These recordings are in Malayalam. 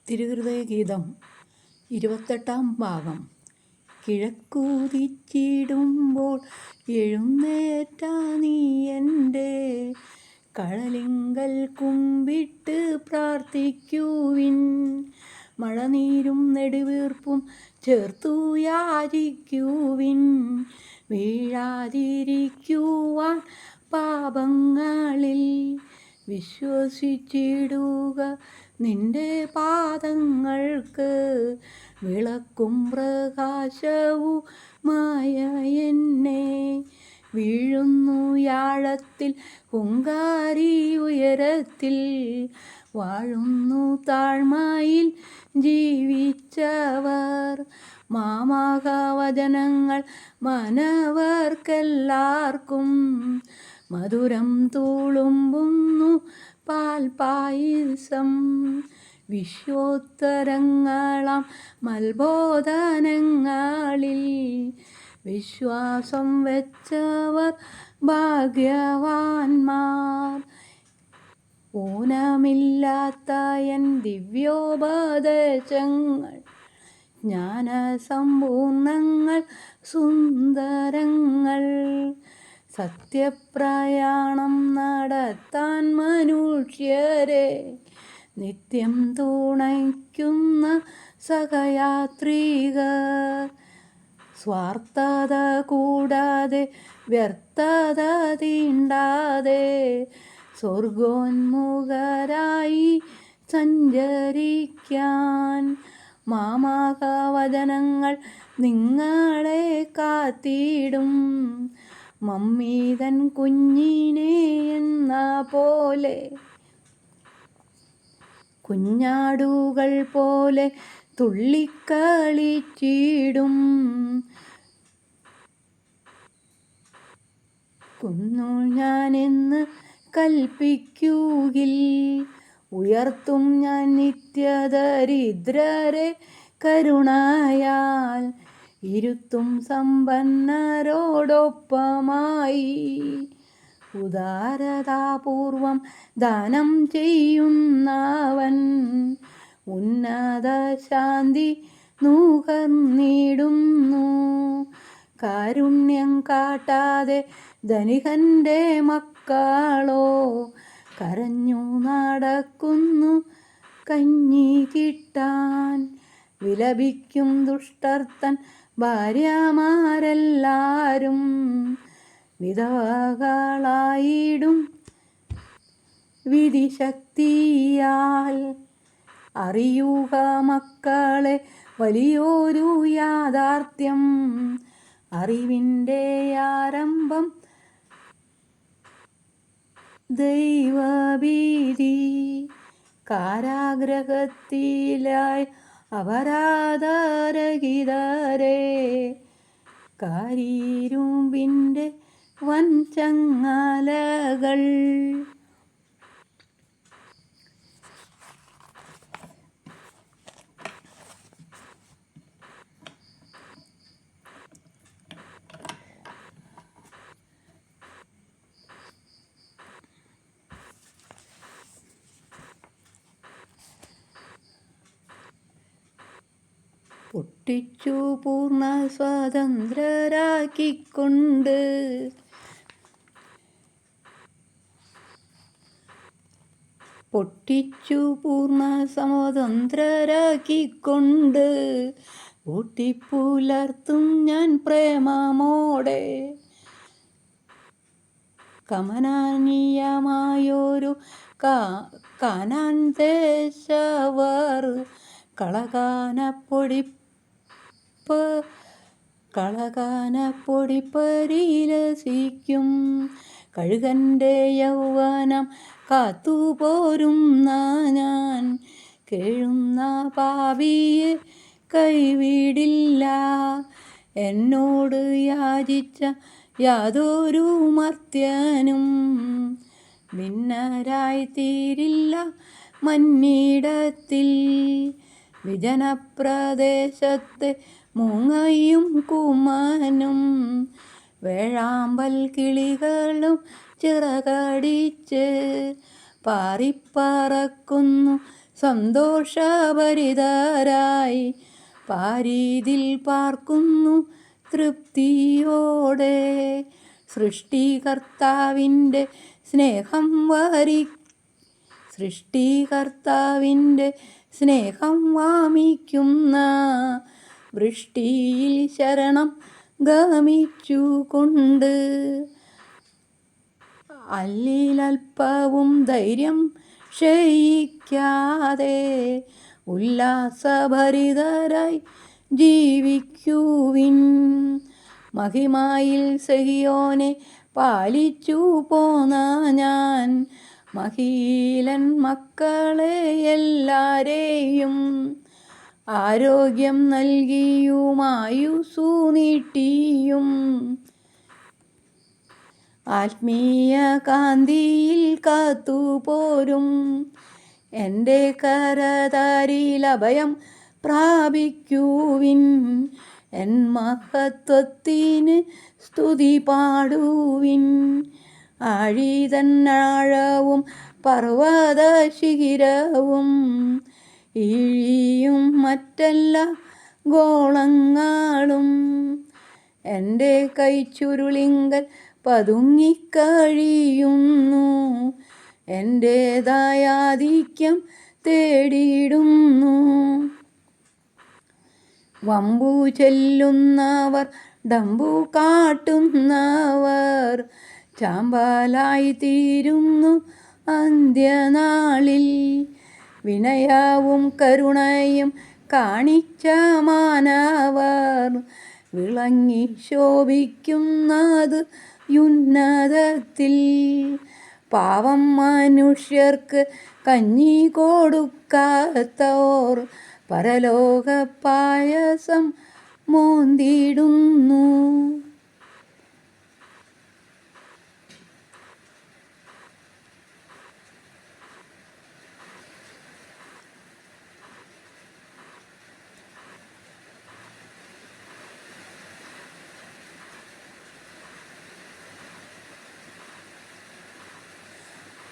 തിരുഹൃദയഗീതം 28-ാം ഭാഗം. കിഴക്കുദിച്ചിടുമ്പോൾ എഴുന്നേറ്റ നീ എൻ്റെ കഴലിങ്കൽ കുമ്പിട്ട് പ്രാർത്ഥിക്കുവിൻ. മഴനീരും നെടുവീർപ്പും ചേർത്തു യാചിക്കുവിൻ. വീഴാതിരിക്കുവാൻ പാപങ്ങളിൽ വിശ്വസിച്ചിടുക. നിന്റെ പാദങ്ങൾക്ക് വിളക്കും പ്രകാശവുമായ എന്നെ. വീഴുന്നു യാഴത്തിൽ ഹുങ്കാരി ഉയരത്തിൽ, വാഴുന്നു താഴ്മയിൽ ജീവിച്ചവർ. മാമകവചനങ്ങൾ മനവർക്കെല്ലാവർക്കും മധുരം തുളുമ്പുന്നു പാൽപായസം. വിശ്വോത്തരങ്ങളാം മൽബോധനങ്ങളിൽ വിശ്വാസം വെച്ചവർ ഭാഗ്യവാന്മാർ. ഊനമില്ലാത്ത എൻ ദിവ്യോപദേശങ്ങൾ ജ്ഞാനസമ്പൂർണ്ണങ്ങൾ സുന്ദരങ്ങൾ. സത്യപ്രയാണം നടത്താൻ മനുഷ്യരെ നിത്യം തുണയ്ക്കുന്ന സഹയാത്രികർ. സ്വാർത്ഥത കൂടാതെ വ്യർത്ഥത തീണ്ടാതെ സ്വർഗോന്മുഖരായി സഞ്ചരിക്കാൻ മാമകവചനങ്ങൾ നിങ്ങളെ കാത്തിടും. മമ്മീതൻ കുഞ്ഞിനെ എന്ന പോലെ, കുഞ്ഞാടുകൾ പോലെ തുള്ളിക്കളിച്ചിടും. കൊന്നു ഞാനെന്ന് കൽപ്പിക്കുകിൽ, ഉയർത്തും ഞാൻ നിത്യദരിദ്രരെ കരുണയാൽ. ഇരുത്തും സമ്പന്നരോടൊപ്പമായി, ഉദാരതാപൂർവം ദാനം ചെയ്യുന്നവൻ ഉന്നത ശാന്തി നുകർന്നിടുന്നു. കാരുണ്യം കാട്ടാതെ ധനികന്റെ മക്കളോ കരഞ്ഞു നടക്കുന്നു കഞ്ഞി കിട്ടാൻ. വിലപിക്കും ദുഷ്ടർത്തൻ ഭാര്യമാരെല്ലാരും വിധവകളായിടും വിധിശക്തിയാൽ. അറിയുക മക്കളെ വലിയൊരു യാഥാർത്ഥ്യം, അറിവിൻ്റെ ആരംഭം ദൈവഭീതി. കാരാഗ്രഹത്തിലായി അപരാധരഹിതരെ കാരിരുമ്പിൻ്റെ വൻചങ്ങലകൾ. പൊട്ടിച്ചു പൂർണ്ണ സ്വതന്ത്രരാക്കിക്കൊണ്ട്, പൊട്ടിച്ചു പൂർണ്ണ സ്വതന്ത്രരാക്കിക്കൊണ്ട് ഊട്ടിപ്പുലർത്തും ഞാൻ പ്രേമമോടെ. കമനീയമായൊരു കാനാൻ ദേശവർ കളകാനപ്പൊടി പരിലസിക്കും. കഴുകൻ്റെ യൗവനം കാത്തുപോരുന്ന ഞാൻ കേഴുന്ന പാപിയെ കൈവിടില്ല. എന്നോട് യാചിച്ച യാതൊരു മർത്യനും ഭിന്നരായിത്തീരില്ല മന്നിടത്തിൽ. വിജനപ്രദേശത്തെ മൂങ്ങയും കുമാനും വേഴാമ്പൽ കിളികളും ചിറകടിച്ച് പാറിപ്പറക്കുന്നു സന്തോഷഭരിതരായി. പാരീതിൽ പാർക്കുന്നു തൃപ്തിയോടെ. സൃഷ്ടികർത്താവിൻ്റെ സ്നേഹം വാമിക്കുന്ന വൃഷ്ടിയിൽ ശരണം ഗമിച്ചുകൊണ്ട് അല്ലിലൽപ്പവും ധൈര്യം ക്ഷയിക്കാതെ ഉല്ലാസഭരിതരായി ജീവിക്കുവിൻ. മഹിമയിൽ സഹിയോനെ പാലിച്ചു പോന്ന ഞാൻ മഹീലൻ മക്കളെ എല്ലാരെയും ആരോഗ്യം നൽകിയും ആയുസ്സു നീട്ടിയും ആത്മീയ കാന്തിയിൽ കാത്തുപോരും. എൻ്റെ കരതാരിൽ അഭയം പ്രാപിക്കുവിൻ. എൻ മഹത്വത്തിന് സ്തുതി പാടുവിൻ. ആഴിതന്നാഴവും പർവ്വത ശിഖിരവും ഈഴിയും മറ്റെല്ലാ ഗോളങ്ങളും എൻ്റെ കൈച്ചുരുളിങ്കൽ പതുങ്ങിക്കഴിയുന്നു. എൻ്റേതായ ആധിക്യം തേടിയിടുന്നു. വമ്പു ചെല്ലുന്നവർ ഡമ്പു കാട്ടുന്നവർ ചാമ്പലായി തീരുന്നു അന്ത്യനാളിൽ. വിനയവും കരുണയും കാണിച്ച മാനവർ വിളങ്ങി ശോഭിക്കുന്നത് ഉന്നതത്തിൽ. പാവം മനുഷ്യർക്ക് കഞ്ഞി കൊടുക്കാത്തവർ പരലോക പായസം മോന്തിടുന്നു.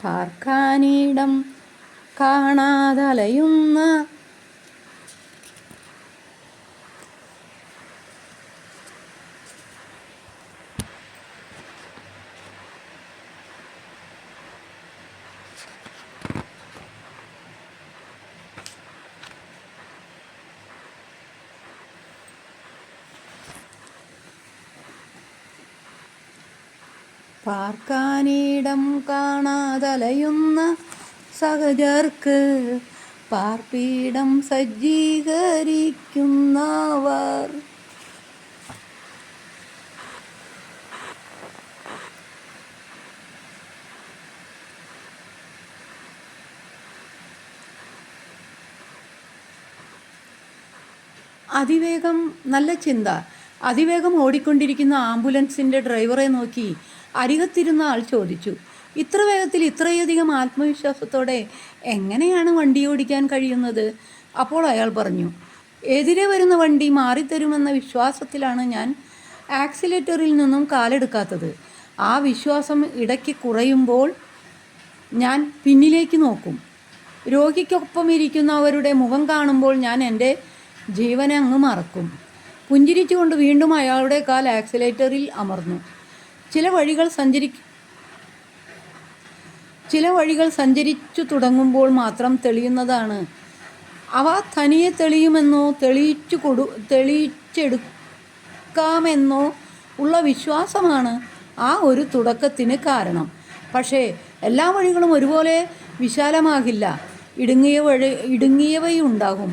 പാർക്കാനിടം കാണാതലയുന്ന പാർക്കാനിടം കാണാതലയുന്ന സഹജർക്ക് പാർപ്പിടം സജ്ജീകരിക്കുന്നവർ അതിവേഗം നല്ല ചിന്ത. അതിവേഗം ഓടിക്കൊണ്ടിരിക്കുന്ന ആംബുലൻസിൻ്റെ ഡ്രൈവറെ നോക്കി അരികത്തിരുന്ന ആൾ ചോദിച്ചു, ഇത്ര വേഗത്തിൽ ഇത്രയധികം ആത്മവിശ്വാസത്തോടെ എങ്ങനെയാണ് വണ്ടി ഓടിക്കാൻ കഴിയുന്നത്? അപ്പോൾ അയാൾ പറഞ്ഞു, എതിരെ വരുന്ന വണ്ടി മാറിത്തരുമെന്ന വിശ്വാസത്തിലാണ് ഞാൻ ആക്സിലേറ്ററിൽ നിന്നും കാലെടുക്കാത്തത്. ആ വിശ്വാസം ഇടയ്ക്ക് കുറയുമ്പോൾ ഞാൻ പിന്നിലേക്ക് നോക്കും. രോഗിക്കൊപ്പം ഇരിക്കുന്നവരുടെ മുഖം കാണുമ്പോൾ ഞാൻ എൻ്റെ ജീവനെ അങ്ങ് മറക്കും. പുഞ്ചിരിച്ചുകൊണ്ട് വീണ്ടും അയാളുടെ കാൽ ആക്സിലേറ്ററിൽ അമർന്നു. ചില വഴികൾ സഞ്ചരിച്ചു തുടങ്ങുമ്പോൾ മാത്രം തെളിയുന്നതാണ്. അവ തനിയെ തെളിയുമെന്നോ തെളിയിച്ചെടുക്കാമെന്നോ ഉള്ള വിശ്വാസമാണ് ആ ഒരു തുടക്കത്തിന് കാരണം. പക്ഷേ എല്ലാ വഴികളും ഒരുപോലെ വിശാലമാകില്ല. ഇടുങ്ങിയവയും ഉണ്ടാകും,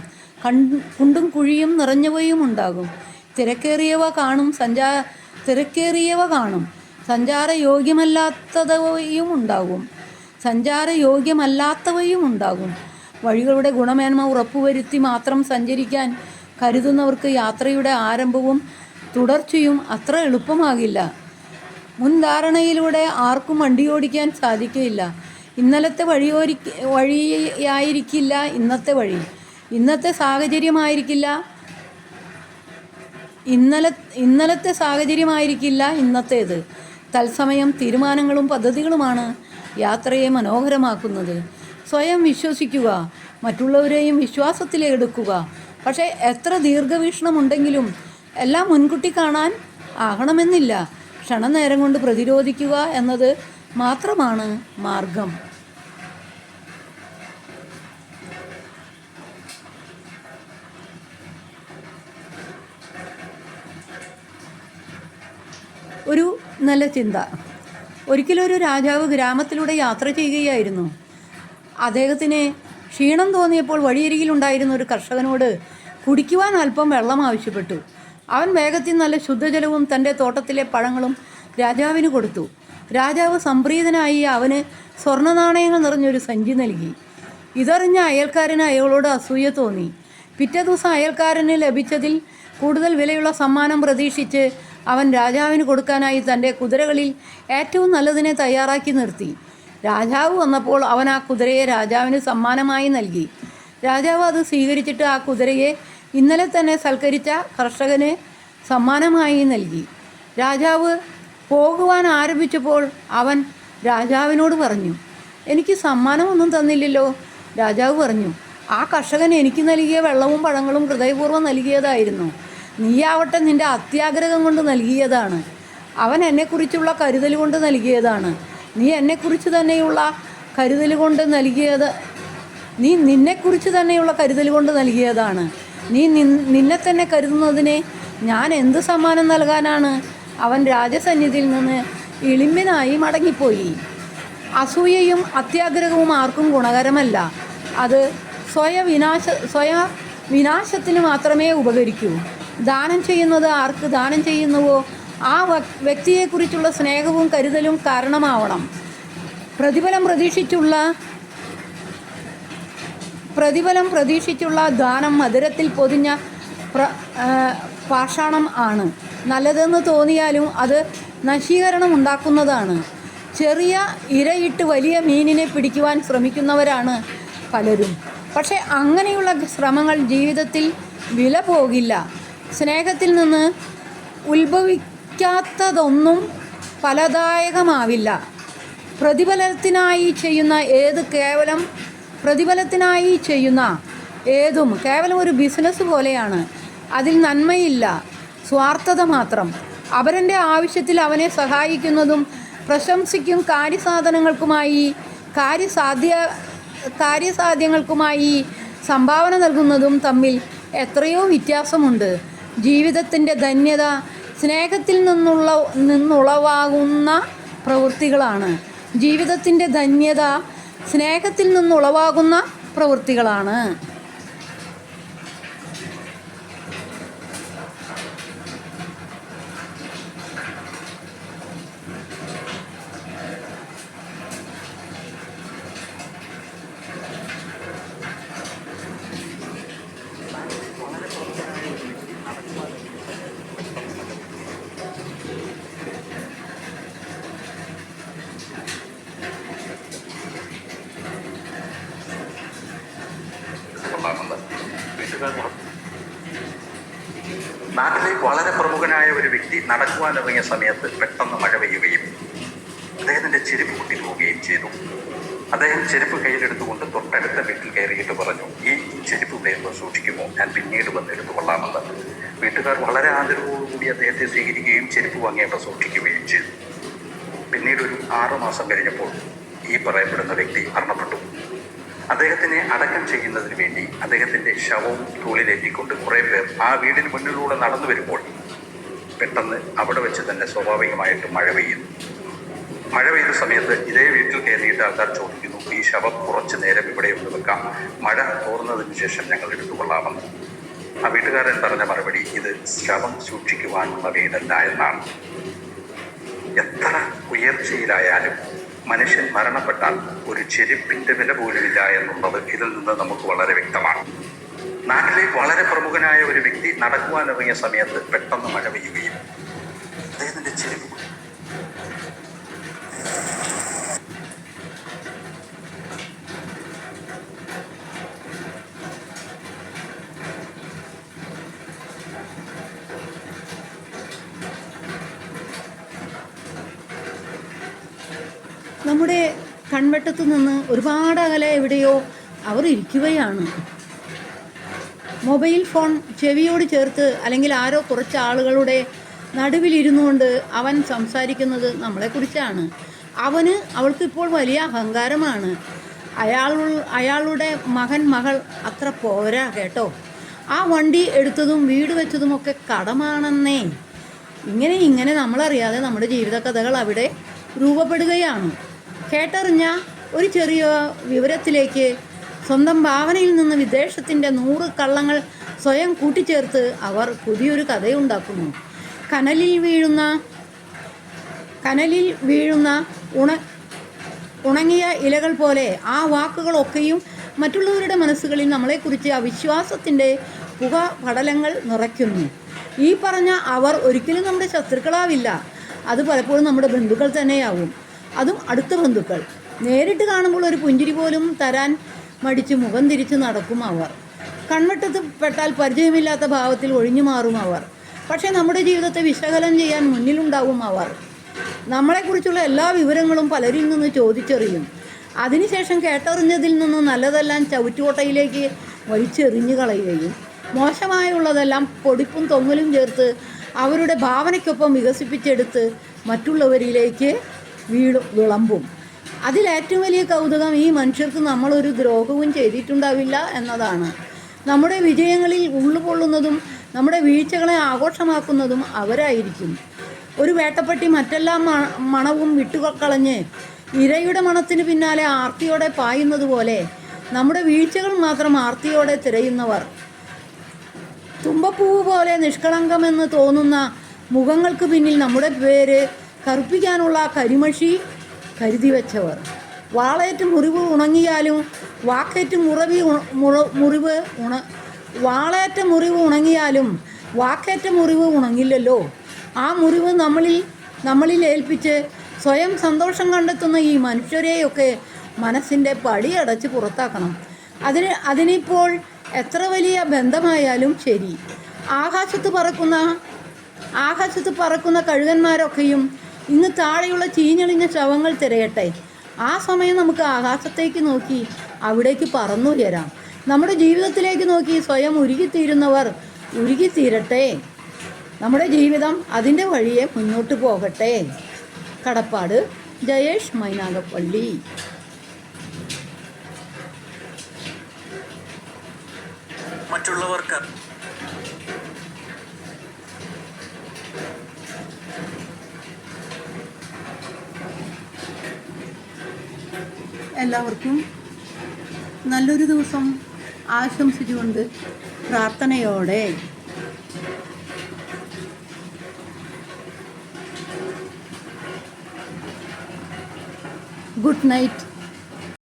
കുണ്ടും കുഴിയും നിറഞ്ഞവയും ഉണ്ടാകും. തിരക്കേറിയവ കാണും, സഞ്ചാരയോഗ്യമല്ലാത്തവയും ഉണ്ടാകും. വഴികളുടെ ഗുണമേന്മ ഉറപ്പുവരുത്തി മാത്രം സഞ്ചരിക്കാൻ കരുതുന്നവർക്ക് യാത്രയുടെ ആരംഭവും തുടർച്ചയും അത്ര എളുപ്പമാകില്ല. മുൻധാരണയിലൂടെ ആർക്കും വണ്ടിയോടിക്കാൻ സാധിക്കില്ല. ഇന്നലത്തെ വഴിയായിരിക്കില്ല ഇന്നത്തെ വഴി, ഇന്നത്തെ സാഹചര്യമായിരിക്കില്ല ഇന്നലെ ഇന്നലത്തെ സാഹചര്യമായിരിക്കില്ല ഇന്നത്തേത്. തത്സമയം തീരുമാനങ്ങളും പദ്ധതികളുമാണ് യാത്രയെ മനോഹരമാക്കുന്നത്. സ്വയം വിശ്വസിക്കുക, മറ്റുള്ളവരെയും വിശ്വാസത്തിലെടുക്കുക. പക്ഷേ എത്ര ദീർഘവീക്ഷണമുണ്ടെങ്കിലും എല്ലാം മുൻകൂട്ടി കാണാൻ ആകണമെന്നില്ല. ക്ഷണനേരം കൊണ്ട് പ്രതിരോധിക്കുക എന്നത് മാത്രമാണ് മാർഗം. ഒരു നല്ല ചിന്ത. ഒരിക്കലൊരു രാജാവ് ഗ്രാമത്തിലൂടെ യാത്ര ചെയ്യുകയായിരുന്നു. അദ്ദേഹത്തിന് ക്ഷീണം തോന്നിയപ്പോൾ വഴിയരികിലുണ്ടായിരുന്ന ഒരു കർഷകനോട് കുടിക്കുവാൻ അല്പം വെള്ളം ആവശ്യപ്പെട്ടു. അവൻ വേഗത്തിൽ നല്ല ശുദ്ധജലവും തൻ്റെ തോട്ടത്തിലെ പഴങ്ങളും രാജാവിന് കൊടുത്തു. രാജാവ് സംപ്രീതനായി അവന് സ്വർണ്ണ നാണയങ്ങൾ നിറഞ്ഞൊരു സഞ്ചി നൽകി. ഇതറിഞ്ഞ അയൽക്കാരന് അയാളോട് അസൂയ തോന്നി. പിറ്റേ ദിവസം അയൽക്കാരന് ലഭിച്ചതിൽ കൂടുതൽ വിലയുള്ള സമ്മാനം പ്രതീക്ഷിച്ച് അവൻ രാജാവിന് കൊടുക്കാനായി തൻ്റെ കുതിരകളിൽ ഏറ്റവും നല്ലതിനെ തയ്യാറാക്കി നിർത്തി. രാജാവ് വന്നപ്പോൾ അവൻ ആ കുതിരയെ രാജാവിന് സമ്മാനമായി നൽകി. രാജാവ് അത് സ്വീകരിച്ചിട്ട് ആ കുതിരയെ ഇന്നലെ തന്നെ സൽക്കരിച്ച കർഷകന് സമ്മാനമായി നൽകി. രാജാവ് പോകുവാൻ ആരംഭിച്ചപ്പോൾ അവൻ രാജാവിനോട് പറഞ്ഞു, എനിക്ക് സമ്മാനമൊന്നും തന്നില്ലല്ലോ. രാജാവ് പറഞ്ഞു, ആ കർഷകൻ എനിക്ക് നൽകിയ വെള്ളവും പഴങ്ങളും ഹൃദയപൂർവ്വം നൽകിയതായിരുന്നു. നീയാവട്ടെ നിൻ്റെ അത്യാഗ്രഹം കൊണ്ട് നൽകിയതാണ്. അവൻ എന്നെക്കുറിച്ചുള്ള കരുതൽ കൊണ്ട് നൽകിയതാണ്. നീ എന്നെക്കുറിച്ച് തന്നെയുള്ള കരുതൽ കൊണ്ട് നൽകിയത് നീ നിന്നെക്കുറിച്ച് തന്നെയുള്ള കരുതൽ കൊണ്ട് നൽകിയതാണ്. നീ നിന്നെ തന്നെ കരുതുന്നതിനെ ഞാൻ എന്ത് സമ്മാനം നൽകാനാണ്? അവൻ രാജസന്നിധിയിൽ നിന്ന് ഇളിമ്പിനായി മടങ്ങിപ്പോയി. അസൂയയും അത്യാഗ്രഹവും ആർക്കും ഗുണകരമല്ല. അത് സ്വയവിനാശത്തിന് മാത്രമേ ഉപകരിക്കൂ. ദാനം ചെയ്യുന്നത് ആർക്ക് ദാനം ചെയ്യുന്നുവോ ആ വ്യക്തിയെക്കുറിച്ചുള്ള സ്നേഹവും കരുതലും കാരണമാവണം. പ്രതിഫലം പ്രതീക്ഷിച്ചുള്ള ദാനം മധുരത്തിൽ പൊതിഞ്ഞ പാഷാണം ആണ്. നല്ലതെന്ന് തോന്നിയാലും അത് നശീകരണം ഉണ്ടാക്കുന്നതാണ്. ചെറിയ ഇരയിട്ട് വലിയ മീനിനെ പിടിക്കുവാൻ ശ്രമിക്കുന്നവരാണ് പലരും. പക്ഷേ അങ്ങനെയുള്ള ശ്രമങ്ങൾ ജീവിതത്തിൽ വില പോകില്ല. സ്നേഹത്തിൽ നിന്ന് ഉത്ഭവിക്കാത്തതൊന്നും ഫലദായകമാവില്ല. പ്രതിഫലത്തിനായി ചെയ്യുന്ന ഏതും കേവലം ഒരു ബിസിനസ് പോലെയാണ്. അതിൽ നന്മയില്ല, സ്വാർത്ഥത മാത്രം. അവരൻ്റെ ആവശ്യത്തിൽ അവനെ സഹായിക്കുന്നതും പ്രശംസയ്ക്കും കാര്യസാധ്യങ്ങൾക്കുമായി സംഭാവന നൽകുന്നതും തമ്മിൽ എത്രയോ വ്യത്യാസമുണ്ട്. ജീവിതത്തിൻ്റെ ധന്യത സ്നേഹത്തിൽ നിന്നുളവാകുന്ന പ്രവൃത്തികളാണ്. നാട്ടിലെ വളരെ പ്രമുഖനായ ഒരു വ്യക്തി നടക്കുവാനിറങ്ങിയ സമയത്ത് പെട്ടെന്ന് മഴ പെയ്യുകയും അദ്ദേഹത്തിൻ്റെ ചെരുപ്പ് പൊട്ടിപ്പോവുകയും ചെയ്തു. അദ്ദേഹം ചെരുപ്പ് കയ്യിലെടുത്തുകൊണ്ട് തൊട്ടടുത്ത വീട്ടിൽ കയറിയിട്ട് പറഞ്ഞു, ഈ ചെരുപ്പ് ഇവിടെ സൂക്ഷിക്കുമോ, ഞാൻ പിന്നീട് വന്ന് എടുത്തുകൊള്ളാമെന്ന്. വീട്ടുകാർ വളരെ ആദരവോടുകൂടി അദ്ദേഹത്തെ സ്വീകരിക്കുകയും ചെരുപ്പ് വാങ്ങി അവിടെ സൂക്ഷിക്കുകയും ചെയ്തു. പിന്നീട് ഒരു 6 മാസം കഴിഞ്ഞപ്പോൾ ഈ പറയപ്പെടുന്ന വ്യക്തി മരണപ്പെട്ടു. അദ്ദേഹത്തിനെ അടക്കം ചെയ്യുന്നതിന് വേണ്ടി അദ്ദേഹത്തിൻ്റെ ശവവും തോളിലേറ്റിക്കൊണ്ട് കുറേ പേർ ആ വീടിന് മുന്നിലൂടെ നടന്നു വരുമ്പോൾ പെട്ടെന്ന് അവിടെ വെച്ച് തന്നെ സ്വാഭാവികമായിട്ട് മഴ പെയ്യുന്നു. മഴ പെയ്ത സമയത്ത് ഇതേ വീട്ടിൽ കയറിയിട്ട് ആൾക്കാർ ചോദിക്കുന്നു, ഈ ശവം കുറച്ച് നേരം ഇവിടെ ഒന്ന് വെക്കാം, മഴ തോർന്നതിന് ശേഷം ഞങ്ങൾ എടുത്തുകൊള്ളാമെന്ന്. ആ വീട്ടുകാരൻ പറഞ്ഞ മറുപടി, ഇത് ശവം സൂക്ഷിക്കുവാനുള്ള വീടല്ല എന്നാണ്. എത്ര ഉയർച്ചയിലായാലും മനുഷ്യൻ മരണപ്പെട്ടാൽ ഒരു ചെരുപ്പിൻ്റെ വില പോലുമില്ല എന്നുള്ളത് ഇതിൽ നിന്ന് നമുക്ക് വളരെ വ്യക്തമാണ്. നാട്ടിലെ വളരെ പ്രമുഖനായ ഒരു വ്യക്തി നടക്കുവാനിറങ്ങിയ സമയത്ത് പെട്ടെന്ന് മഴ പെയ്യുകയും അദ്ദേഹത്തിൻ്റെ ചെരുപ്പ് നമ്മുടെ കൺവെട്ടത്തു നിന്ന് ഒരുപാട് അകലെ എവിടെയോ അവർ ഇരിക്കുകയാണ്. മൊബൈൽ ഫോൺ ചെവിയോട് ചേർത്ത്, അല്ലെങ്കിൽ ആരോ കുറച്ച് ആളുകളുടെ നടുവിലിരുന്നുകൊണ്ട് അവൻ സംസാരിക്കുന്നത് നമ്മളെക്കുറിച്ചാണ്. അവൾക്കിപ്പോൾ വലിയ അഹങ്കാരമാണ്. അയാളുടെ മകൾ അത്ര പോരാ കേട്ടോ. ആ വണ്ടി എടുത്തതും വീട് വെച്ചതുമൊക്കെ കടമാണെന്നേ. ഇങ്ങനെ നമ്മളറിയാതെ നമ്മുടെ ജീവിത കഥകൾ അവിടെ രൂപപ്പെടുകയാണ്. കേട്ടറിഞ്ഞ ഒരു ചെറിയ വിവരത്തിലേക്ക് സ്വന്തം ഭാവനയിൽ നിന്ന് വിദേശത്തിൻ്റെ 100 കള്ളങ്ങൾ സ്വയം കൂട്ടിച്ചേർത്ത് അവർ പുതിയൊരു കഥയുണ്ടാക്കുന്നു. കനലിൽ വീഴുന്ന ഉണങ്ങിയ ഇലകൾ പോലെ ആ വാക്കുകളൊക്കെയും മറ്റുള്ളവരുടെ മനസ്സുകളിൽ നമ്മളെക്കുറിച്ച് അവിശ്വാസത്തിൻ്റെ പുകപടലങ്ങൾ നിറയ്ക്കുന്നു. ഈ പറഞ്ഞ അവർ ഒരിക്കലും നമ്മുടെ ശത്രുക്കളാവില്ല. അത് പലപ്പോഴും നമ്മുടെ ബന്ധുക്കൾ തന്നെയാവും. അതും അടുത്ത ബന്ധുക്കൾ. നേരിട്ട് കാണുമ്പോൾ ഒരു പുഞ്ചിരി പോലും തരാൻ മടിച്ച് മുഖം തിരിച്ച് നടക്കും അവർ. കൺവെട്ടത്ത് പെട്ടാൽ പരിചയമില്ലാത്ത ഭാവത്തിൽ ഒഴിഞ്ഞു മാറും അവർ. പക്ഷേ നമ്മുടെ ജീവിതത്തെ വിശകലനം ചെയ്യാൻ മുന്നിലുണ്ടാവും അവർ. നമ്മളെക്കുറിച്ചുള്ള എല്ലാ വിവരങ്ങളും പലരിൽ നിന്ന് ചോദിച്ചറിയും. അതിനുശേഷം കേട്ടറിഞ്ഞതിൽ നിന്ന് നല്ലതെല്ലാം ചവിറ്റുകൊട്ടയിലേക്ക് വലിച്ചെറിഞ്ഞു കളയുകയും മോശമായുള്ളതെല്ലാം പൊടിപ്പും തൊങ്ങലും ചേർത്ത് അവരുടെ ഭാവനയ്ക്കൊപ്പം വികസിപ്പിച്ചെടുത്ത് മറ്റുള്ളവരിലേക്ക് വിളമ്പും. അതിലേറ്റവും വലിയ കൗതുകം ഈ മനുഷ്യർക്ക് നമ്മളൊരു ദ്രോഹവും ചെയ്തിട്ടുണ്ടാവില്ല എന്നതാണ്. നമ്മുടെ വിജയങ്ങളിൽ ഉള്ളുകൊള്ളുന്നതും നമ്മുടെ വീഴ്ചകളെ ആഘോഷമാക്കുന്നതും അവരായിരിക്കും. ഒരു വേട്ടപ്പട്ടി മറ്റെല്ലാം മണവും വിട്ടുകളഞ്ഞ് ഇരയുടെ മണത്തിന് പിന്നാലെ ആർത്തിയോടെ പായുന്നത് പോലെ നമ്മുടെ വീഴ്ചകൾ മാത്രം ആർത്തിയോടെ തിരയുന്നവർ. തുമ്പപ്പൂവ് പോലെ നിഷ്കളങ്കമെന്ന് തോന്നുന്ന മുഖങ്ങൾക്ക് പിന്നിൽ നമ്മുടെ പേര് കറുപ്പിക്കാനുള്ള കരിമഷി കരുതി വെച്ചവർ. വാളേറ്റ് മുറിവ് ഉണങ്ങിയാലും വാക്കേറ്റ മുറിവ് ഉണങ്ങില്ലല്ലോ. ആ മുറിവ് നമ്മളിൽ ഏൽപ്പിച്ച് സ്വയം സന്തോഷം കണ്ടെത്തുന്ന ഈ മനുഷ്യരെയൊക്കെ മനസ്സിൻ്റെ പടിയടച്ച് പുറത്താക്കണം. അതിനിപ്പോൾ എത്ര വലിയ ബന്ധമായാലും ശരി. ആകാശത്ത് പറക്കുന്ന കഴുകന്മാരൊക്കെയും ഇന്ന് താഴെയുള്ള ചീഞ്ഞളിഞ്ഞ ശവങ്ങൾ തിരയട്ടെ. ആ സമയം നമുക്ക് ആകാശത്തേക്ക് നോക്കി അവിടേക്ക് പറന്നുയരാം. നമ്മുടെ ജീവിതത്തിലേക്ക് നോക്കി സ്വയം ഉരുകിത്തീരുന്നവർ ഉരുകിത്തീരട്ടെ. നമ്മുടെ ജീവിതം അതിൻ്റെ വഴിയെ മുന്നോട്ട് പോകട്ടെ. കടപ്പാട്, ജയേഷ് മൈനാഗപ്പള്ളി. മറ്റുള്ളവർക്ക് എല്ലാവർക്കും നല്ലൊരു ദിവസം ആശംസിച്ചുകൊണ്ട് പ്രാർത്ഥനയോടെ ഗുഡ് നൈറ്റ്.